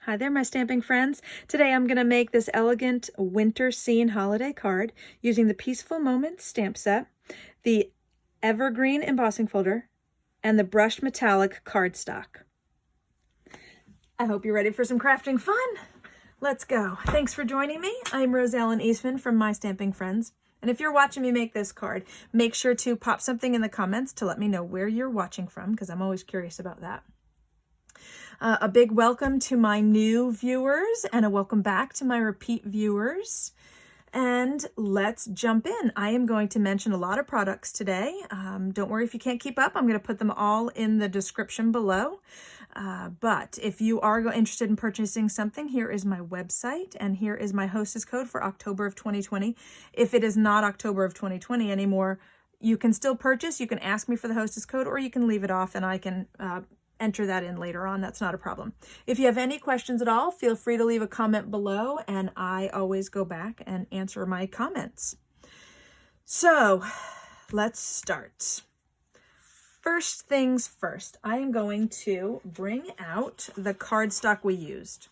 Hi there, my stamping friends. Today I'm going to make this elegant winter scene holiday card using the Peaceful Moments stamp set, the evergreen embossing folder, and the brushed metallic cardstock. I hope you're ready for some crafting fun. Let's go. Thanks for joining me. I'm Rose Ellen Eastman from My Stamping Friends. And if you're watching me make this card, make sure to pop something in the comments to let me know where you're watching from, because I'm always curious about that. A big welcome to my new viewers and a welcome back to my repeat viewers. And let's jump in. I am going to mention a lot of products today. Don't worry if you can't keep up. I'm going to put them all in the description below. But if you are interested in purchasing something, here is my website and here is my hostess code for October of 2020. If it is not October of 2020 anymore, you can still purchase. You can ask me for the hostess code or you can leave it off and I can enter that in later on. That's not a problem. If you have any questions at all, feel free to leave a comment below and I always go back and answer my comments. So let's start. First things first, I am going to bring out the cardstock we used.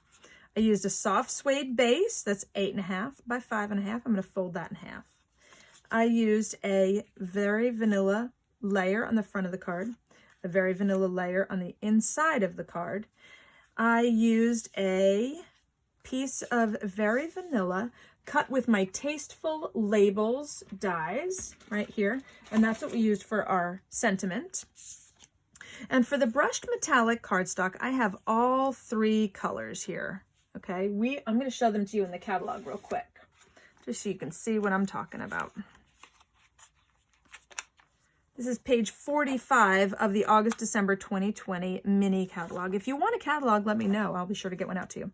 I used a soft suede base that's 8.5 by 5.5. I'm going to fold that in half. I used a very vanilla layer on the front of the card, a very vanilla layer on the inside of the card. I used a piece of very vanilla cut with my Tasteful Labels dies right here, and that's what we used for our sentiment. And for the brushed metallic cardstock, I have all three colors here. Okay, I'm going to show them to you in the catalog real quick, just so you can see what I'm talking about. This is page 45 of the August-December 2020 mini catalog. If you want a catalog, let me know. I'll be sure to get one out to you.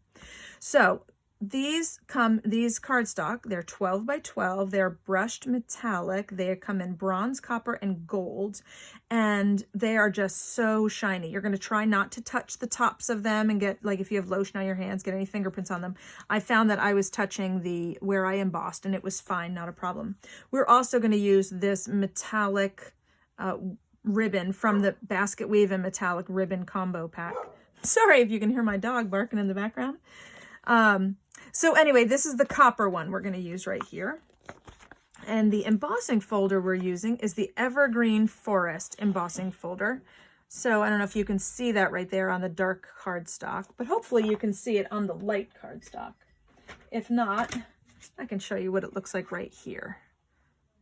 So these cardstock, they're 12 by 12. They're brushed metallic. They come in bronze, copper, and gold, and they are just so shiny. You're going to try not to touch the tops of them and get, like, if you have lotion on your hands, get any fingerprints on them. I found that I was touching where I embossed, and it was fine, not a problem. We're also going to use this metallic ribbon from the Basket Weave and Metallic Ribbon Combo Pack. Sorry if you can hear my dog barking in the background. So anyway, this is the copper one we're going to use right here. And the embossing folder we're using is the Evergreen Forest embossing folder. So I don't know if you can see that right there on the dark cardstock, but hopefully you can see it on the light cardstock. If not, I can show you what it looks like right here.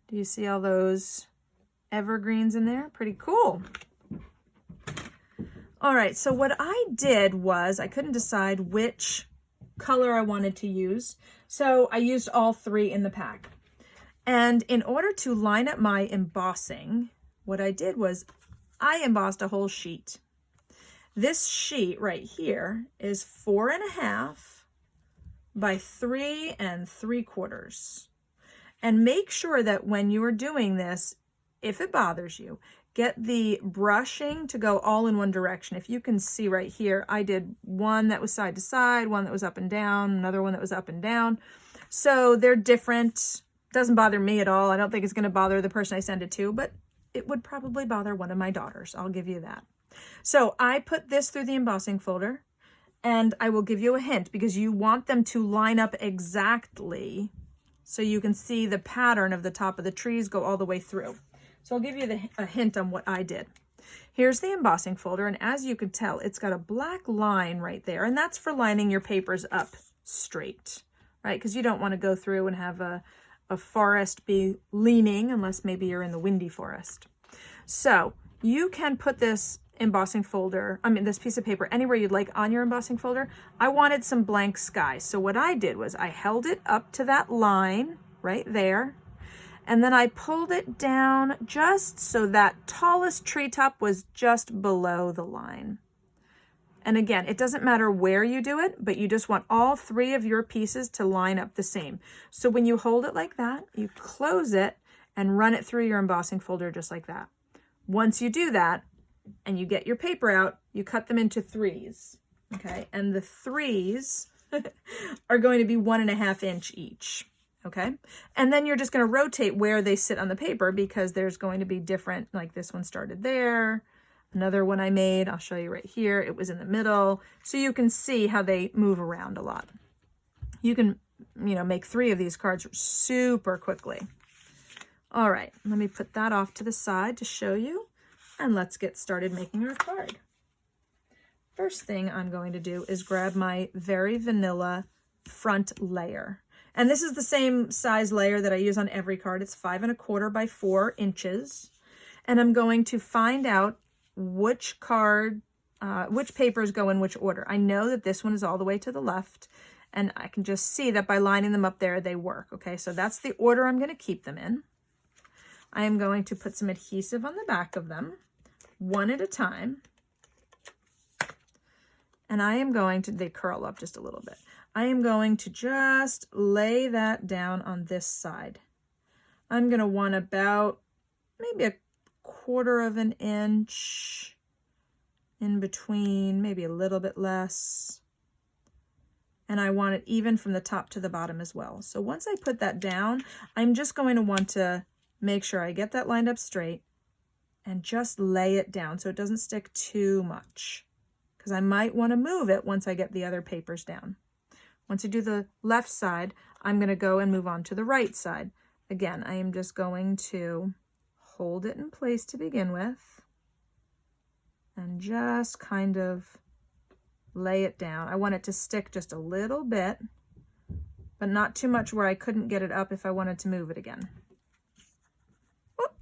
Do you see all those evergreens in there? Pretty cool. All right, so what I did was I couldn't decide which color I wanted to use, so I used all three in the pack. And in order to line up my embossing, what I did was I embossed a whole sheet. This sheet right here is 4.5 by 3 3/4. And make sure that when you are doing this, if it bothers you, get the brushing to go all in one direction. If you can see right here, I did one that was side to side, one that was up and down, another one that was up and down. So they're different. Doesn't bother me at all. I don't think it's going to bother the person I send it to, but it would probably bother one of my daughters. I'll give you that. So I put this through the embossing folder, and I will give you a hint because you want them to line up exactly so you can see the pattern of the top of the trees go all the way through. So I'll give you a hint on what I did. Here's the embossing folder, and as you can tell, it's got a black line right there, and that's for lining your papers up straight, right? Because you don't want to go through and have a forest be leaning unless maybe you're in the windy forest. So you can put this embossing folder, this piece of paper anywhere you'd like on your embossing folder. I wanted some blank sky, so what I did was I held it up to that line right there, and then I pulled it down just so that tallest treetop was just below the line. And again, it doesn't matter where you do it, but you just want all three of your pieces to line up the same. So when you hold it like that, you close it and run it through your embossing folder just like that. Once you do that and you get your paper out, you cut them into threes, okay? And the threes are going to be 1.5 inch each. Okay, and then you're just going to rotate where they sit on the paper because there's going to be different, like this one started there, Another one I made, I'll show you right here. It was in the middle. So you can see how they move around a lot. You can, make 3 of these cards super quickly. All right, let me put that off to the side to show you. And let's get started making our card. First thing I'm going to do is grab my very vanilla front layer. And this is the same size layer that I use on every card. It's 5 1/4 by 4 inches. And I'm going to find out which papers go in which order. I know that this one is all the way to the left, and I can just see that by lining them up there, they work. Okay, so that's the order I'm going to keep them in. I am going to put some adhesive on the back of them, one at a time. And I am going to, they curl up just a little bit. I am going to just lay that down on this side. I'm going to want about maybe 1/4 of an inch in between, maybe a little bit less. And I want it even from the top to the bottom as well. So once I put that down, I'm just going to want to make sure I get that lined up straight and just lay it down so it doesn't stick too much, because I might want to move it once I get the other papers down. Once I do the left side, I'm going to go and move on to the right side. Again, I am just going to hold it in place to begin with and just kind of lay it down. I want it to stick just a little bit, but not too much where I couldn't get it up if I wanted to move it again. Whoop.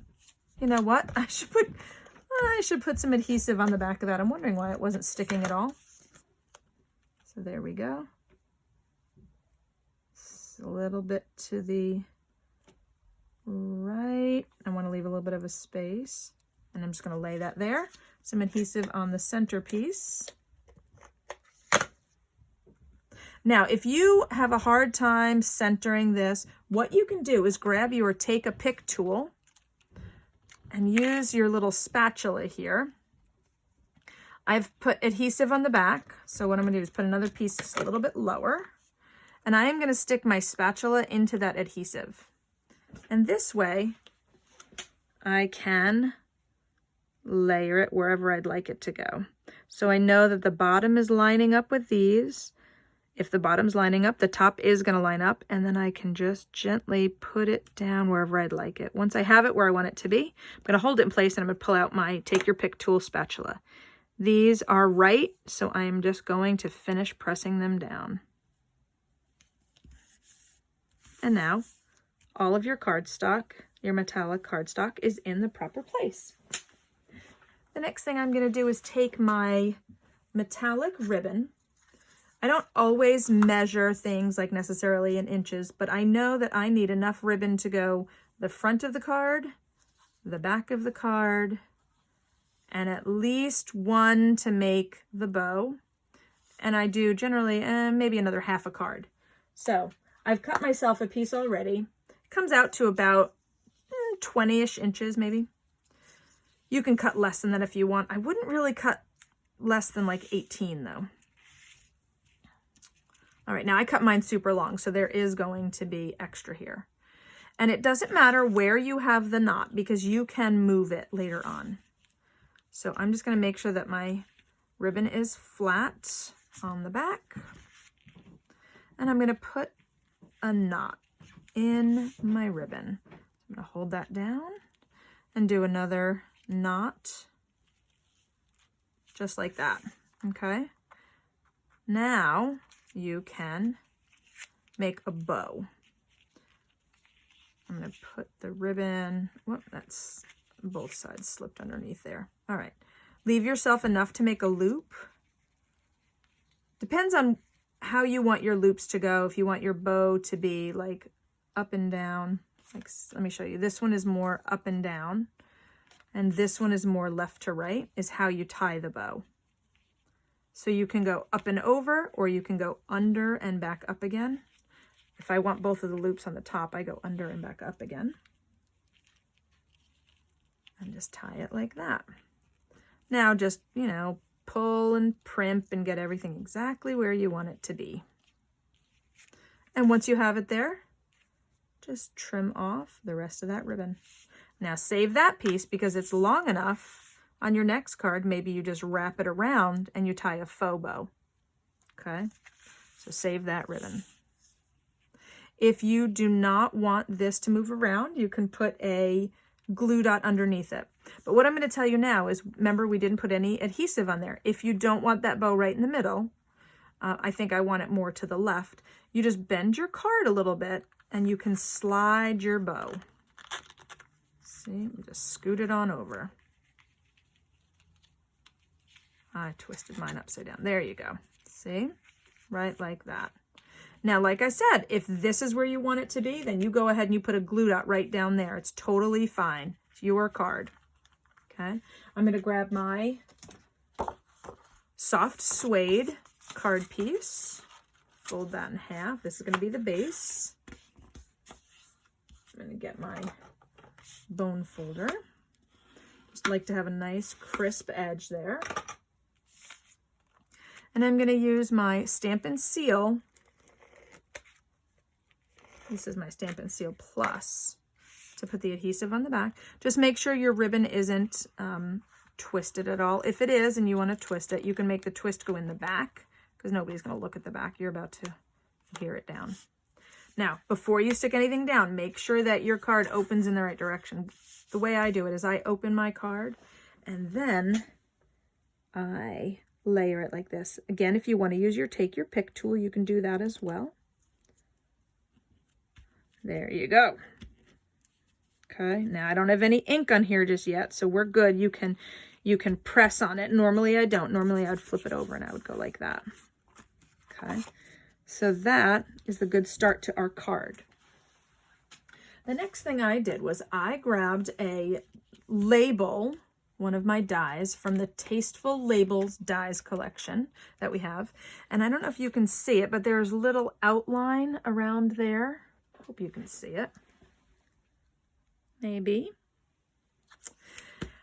You know what? I should put some adhesive on the back of that. I'm wondering why it wasn't sticking at all. So there we go. Just a little bit to the right. I want to leave a little bit of a space, and I'm just going to lay that there. Some adhesive on the centerpiece. Now, if you have a hard time centering this, what you can do is grab your Take a Pick tool and use your little spatula here. I've put adhesive on the back, so what I'm going to do is put another piece just a little bit lower, and I am going to stick my spatula into that adhesive. And this way, I can layer it wherever I'd like it to go. So I know that the bottom is lining up with these. If the bottom's lining up, the top is going to line up, and then I can just gently put it down wherever I'd like it. Once I have it where I want it to be, I'm going to hold it in place, and I'm going to pull out my Take Your Pick tool spatula. These are right, so I am just going to finish pressing them down. And now, all of your cardstock, your metallic cardstock, is in the proper place. The next thing I'm going to do is take my metallic ribbon. I don't always measure things like necessarily in inches, but I know that I need enough ribbon to go the front of the card, the back of the card, and at least one to make the bow. And I do generally maybe another half a card. So I've cut myself a piece already. It comes out to about 20-ish inches maybe. You can cut less than that if you want. I wouldn't really cut less than like 18 though. All right, now I cut mine super long, so there is going to be extra here. And it doesn't matter where you have the knot because you can move it later on. So I'm just going to make sure that my ribbon is flat on the back. And I'm going to put a knot in my ribbon. I'm going to hold that down and do another knot just like that. Okay. Now you can make a bow. I'm going to put the ribbon, whoop, that's both sides slipped underneath there. All right. Leave yourself enough to make a loop. Depends on how you want your loops to go. If you want your bow to be like up and down, like, let me show you. This one is more up and down, and this one is more left to right, is how you tie the bow. So you can go up and over, or you can go under and back up again. If I want both of the loops on the top, I go under and back up again. And just tie it like that. Now just, you know, pull and primp and get everything exactly where you want it to be. And once you have it there, just trim off the rest of that ribbon. Now save that piece because it's long enough. On your next card, maybe you just wrap it around and you tie a faux bow. Okay, so save that ribbon. If you do not want this to move around, you can put a glue dot underneath it. But what I'm going to tell you now is, remember, we didn't put any adhesive on there. If you don't want that bow right in the middle, I think I want it more to the left, you just bend your card a little bit and you can slide your bow. See, just scoot it on over. I twisted mine upside down. There you go. See? Right like that. Now, like I said, if this is where you want it to be, then you go ahead and you put a glue dot right down there. It's totally fine. It's your card. Okay. I'm going to grab my soft suede card piece. Fold that in half. This is going to be the base. I'm going to get my bone folder. Just like to have a nice crisp edge there. And I'm going to use my Stampin' Seal. This is my Stampin' Seal Plus to put the adhesive on the back. Just make sure your ribbon isn't twisted at all. If it is and you want to twist it, you can make the twist go in the back because nobody's going to look at the back. You're about to adhere it down. Now, before you stick anything down, make sure that your card opens in the right direction. The way I do it is I open my card and then I layer it like this. Again, if you want to use your take your pick tool, you can do that as well. There you go. Okay, now I don't have any ink on here just yet, so we're good. You can press on it. Normally I don't. Normally I would flip it over and I would go like that. Okay, so that is the good start to our card. The next thing I did was I grabbed a label, one of my dies from the Tasteful Labels dies collection that we have. And I don't know if you can see it, but there's a little outline around there. Hope you can see it. Maybe.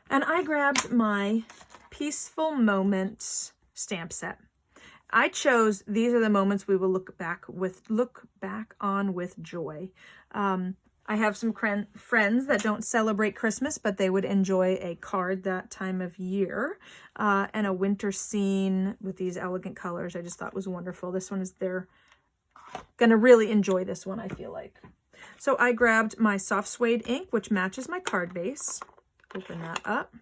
And I grabbed my Peaceful Moments stamp set. I chose, these are the moments we will look back on with joy. I have some friends that don't celebrate Christmas, but they would enjoy a card that time of year, and a winter scene with these elegant colors. I just thought was wonderful. This one is, they're gonna really enjoy this one, I feel like. So I grabbed my soft suede ink, which matches my card base. Open that up.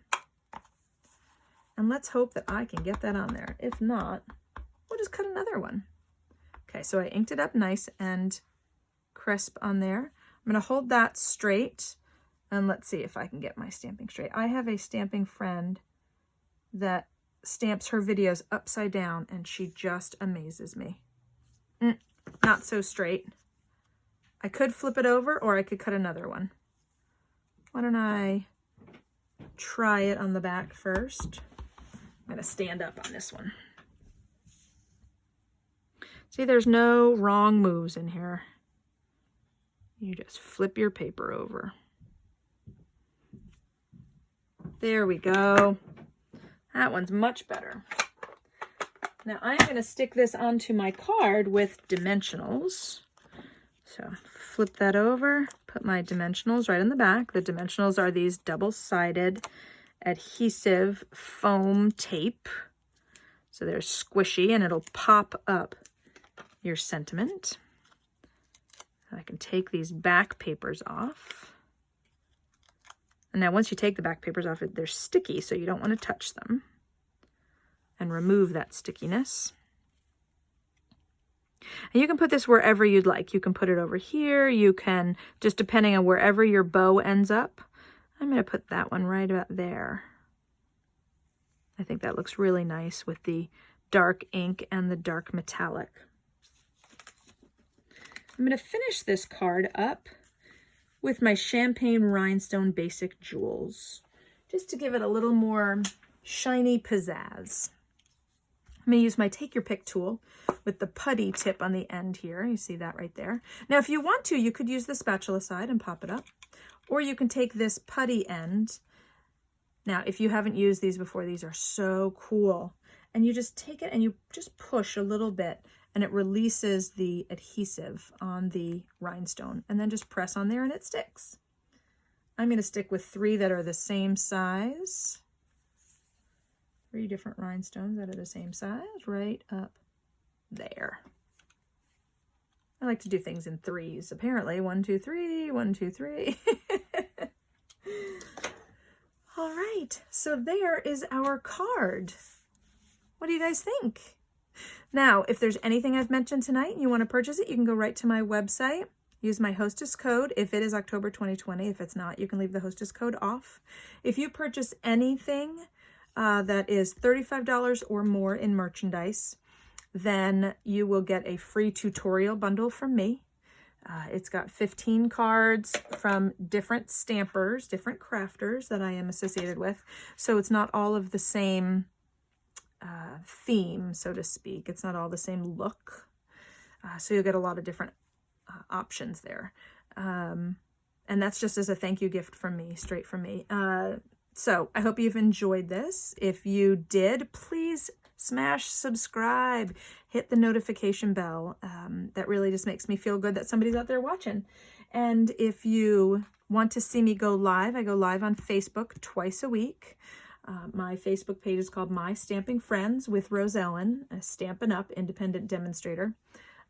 And let's hope that I can get that on there. If not, we'll just cut another one. Okay, so I inked it up nice and crisp on there. I'm going to hold that straight and let's see if I can get my stamping straight. I have a stamping friend that stamps her videos upside down and she just amazes me. Not so straight. I could flip it over or I could cut another one. Why don't I try it on the back first? I'm going to stand up on this one. See, there's no wrong moves in here. You just flip your paper over. There we go. That one's much better. Now I'm going to stick this onto my card with dimensionals. So flip that over, put my dimensionals right in the back. The dimensionals are these double-sided adhesive foam tape. So they're squishy and it'll pop up your sentiment. I can take these back papers off. And now once you take the back papers off, they're sticky, so you don't want to touch them. And remove that stickiness. And you can put this wherever you'd like. You can put it over here. You can, just depending on wherever your bow ends up. I'm going to put that one right about there. I think that looks really nice with the dark ink and the dark metallic. I'm going to finish this card up with my Champagne Rhinestone Basic Jewels, just to give it a little more shiny pizzazz. I'm going to use my Take Your Pick tool with the putty tip on the end here. You see that right there. Now, if you want to, you could use the spatula side and pop it up, or you can take this putty end. Now, if you haven't used these before, these are so cool. And you just take it and you just push a little bit, and it releases the adhesive on the rhinestone, and then just press on there and it sticks. I'm going to stick with 3 that are the same size. 3 different rhinestones that are the same size right up there. I like to do things in 3s, apparently. 1, 2, 3, 1, 2, 3. All right, so there is our card. What do you guys think? Now, if there's anything I've mentioned tonight and you want to purchase it, you can go right to my website, use my hostess code if it is October 2020. If it's not, you can leave the hostess code off. If you purchase anything that is $35 or more in merchandise, then you will get a free tutorial bundle from me. It's got 15 cards from different stampers, different crafters that I am associated with. So it's not all of the same theme, so to speak. It's not all the same look. So you'll get a lot of different options there. And that's just as a thank you gift from me, straight from me. So I hope you've enjoyed this. If you did, please smash subscribe, hit the notification bell. That really just makes me feel good that somebody's out there watching. And if you want to see me go live, I go live on Facebook twice a week. My Facebook page is called My Stamping Friends with Rose Ellen, a Stampin' Up independent demonstrator.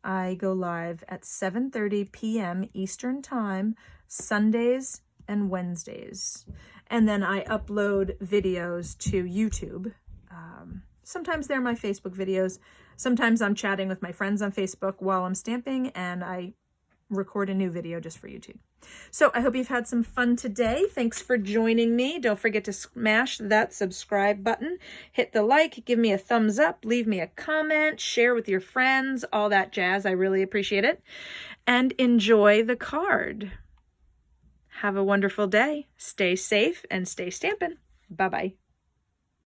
I go live at 7:30 p.m. Eastern Time, Sundays and Wednesdays. And then I upload videos to YouTube. Sometimes they're my Facebook videos. Sometimes I'm chatting with my friends on Facebook while I'm stamping, and I record a new video just for YouTube. So I hope you've had some fun today. Thanks for joining me. Don't forget to smash that subscribe button. Hit the like, give me a thumbs up, leave me a comment, share with your friends, all that jazz. I really appreciate it. And enjoy the card. Have a wonderful day. Stay safe and stay stampin'. Bye-bye.